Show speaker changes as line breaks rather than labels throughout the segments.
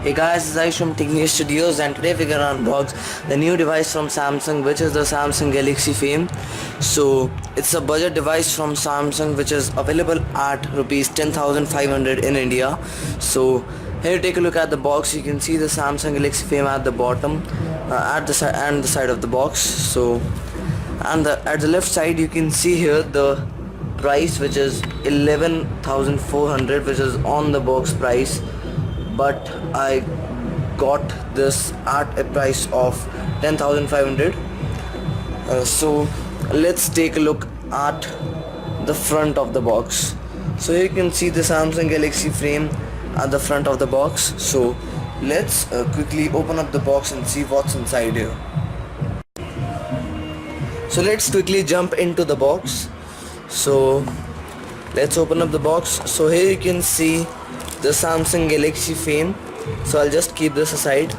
Hey guys, it's Aish from Technique Studios, and today we're gonna unbox the new device from Samsung, which is the Samsung Galaxy Fame. So it's a budget device from Samsung which is available at rupees 10,500 in India. So here, take a look at the box. You can see the Samsung Galaxy Fame at the bottom, at the side and the side of the box. So and at the left side you can see here the price, which is 11,400, which is on the box price, but I got this at a price of 10,500. So let's take a look at the front of the box. So here you can see the Samsung Galaxy Frame at the front of the box. So let's quickly open up the box and see what's inside here. So let's quickly jump into the box. So let's open up the box. So here you can see the Samsung Galaxy Fame. So I'll just keep this aside.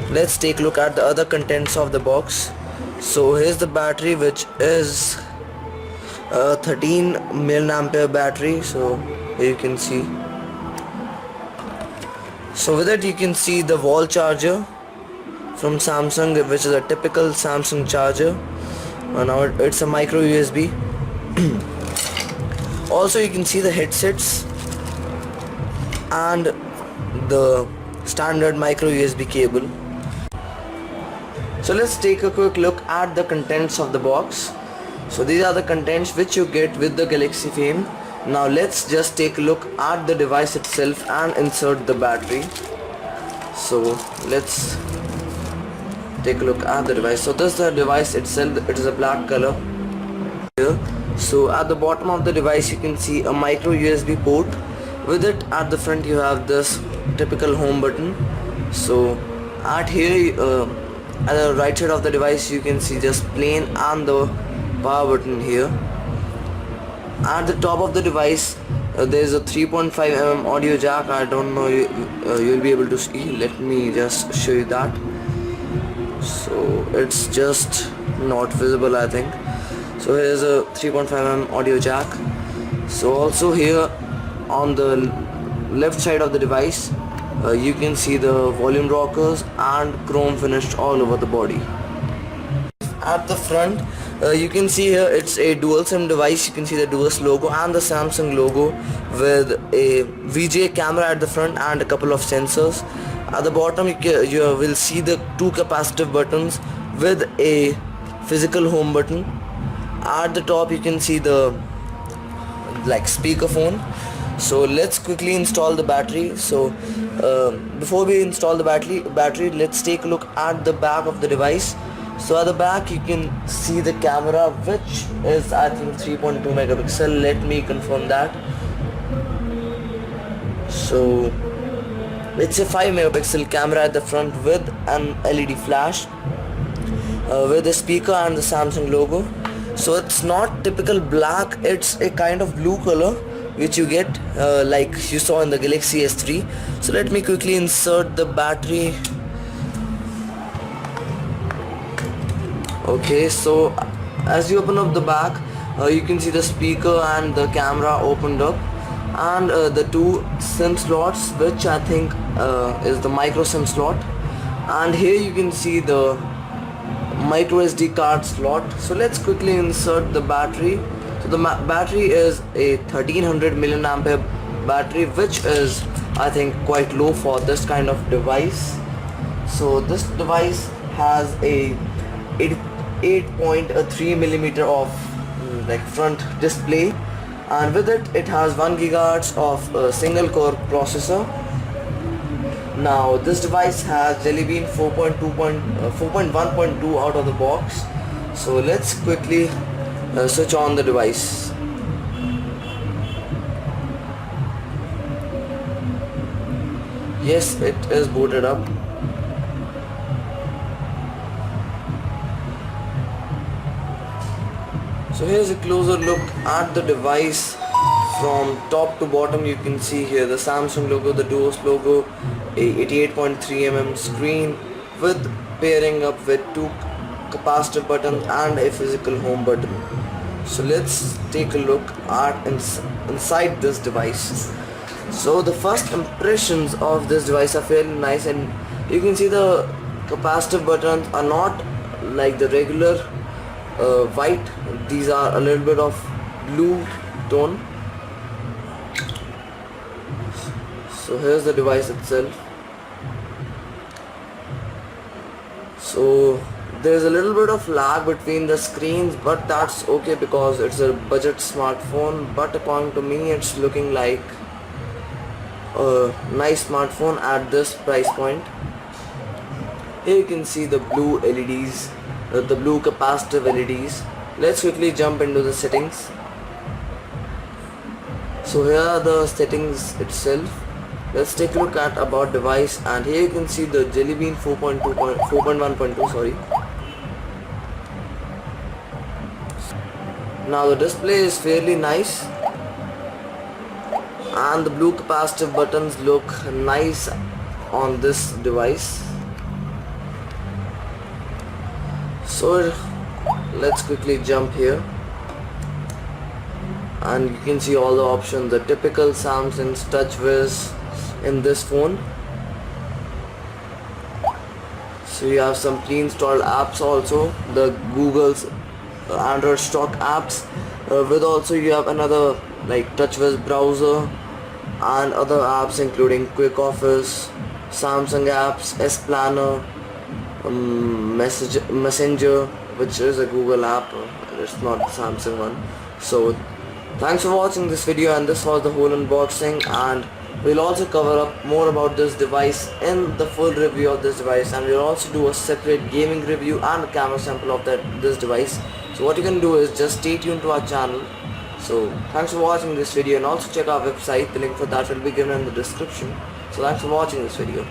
Let's take a look at the other contents of the box. So here's the battery, which is a 13 milliampere battery. So here you can see. So with it you can see the wall charger from Samsung, which is a typical Samsung charger. Now it's a micro USB. Also you can see the headsets and the standard micro USB cable. So let's take a quick look at the contents of the box. So these are the contents which you get with the Galaxy Fame. Now let's just take a look at the device itself and insert the battery. So let's take a look at the device. So this is the device itself. It is a black color here. So at the bottom of the device you can see a micro USB port. With it at the front you have this typical home button. So at here at the right side of the device you can see just plain and the power button here. At the top of the device there is a 3.5mm audio jack. I don't know you'll be able to see. Let me just show you that. So it's just not visible, I think. So here's a 3.5mm audio jack. So also here on the left side of the device you can see the volume rockers and chrome finished all over the body. At the front you can see here it's a dual SIM device. You can see the Duos logo and the Samsung logo with a VGA camera at the front and a couple of sensors. At the bottom you will see the two capacitive buttons with a physical home button. At the top you can see the speakerphone. So let's quickly install the battery. So before we install the battery, let's take a look at the back of the device. So at the back you can see the camera, which is I think 3.2 megapixel. Let me confirm that. So it's a 5 megapixel camera at the front with an LED flash, with a speaker and the Samsung logo. So it's not typical black, it's a kind of blue color which you get like you saw in the Galaxy S3. So let me quickly insert the battery. Okay, so as you open up the back you can see the speaker and the camera opened up, and the two SIM slots, which I think is the micro SIM slot, and here you can see the micro SD card slot. So let's quickly insert the battery. So the battery is a 1300 milliampere battery, which is I think quite low for this kind of device. So this device has a 8.3 millimeter of front display, and with it has 1 gigahertz of single core processor. Now this device has Jelly Bean 4.1.2 out of the box. So let's quickly switch on the device. Yes, it is booted up. So here's a closer look at the device from top to bottom. You can see here the Samsung logo, the Duos logo, a 88.3mm screen with pairing up with two capacitive buttons and a physical home button. So let's take a look at inside this device. So the first impressions of this device are fairly nice, and you can see the capacitive buttons are not like the regular white. These are a little bit of blue tone. So here's the device itself. So there's a little bit of lag between the screens, but that's okay because it's a budget smartphone. But according to me, it's looking like a nice smartphone at this price point. Here you can see the blue LEDs, the blue capacitive LEDs. Let's quickly jump into the settings. So here are the settings itself. Let's take a look at about device, and here you can see the Jelly Bean 4.1.2, sorry. Now the display is fairly nice, and the blue capacitive buttons look nice on this device. So let's quickly jump here, and you can see all the options, the typical Samsung's TouchWiz in this phone. So you have some pre-installed apps also, the Google's Android stock apps, with also you have another like TouchWiz browser and other apps including Quick Office, Samsung apps, S Planner, Messenger, which is a Google app, it's not Samsung one. So thanks for watching this video, and this was the whole unboxing, and we'll also cover up more about this device in the full review of this device, and we'll also do a separate gaming review and a camera sample of this device. So what you can do is just stay tuned to our channel. So thanks for watching this video, and also check our website, the link for that will be given in the description. So thanks for watching this video.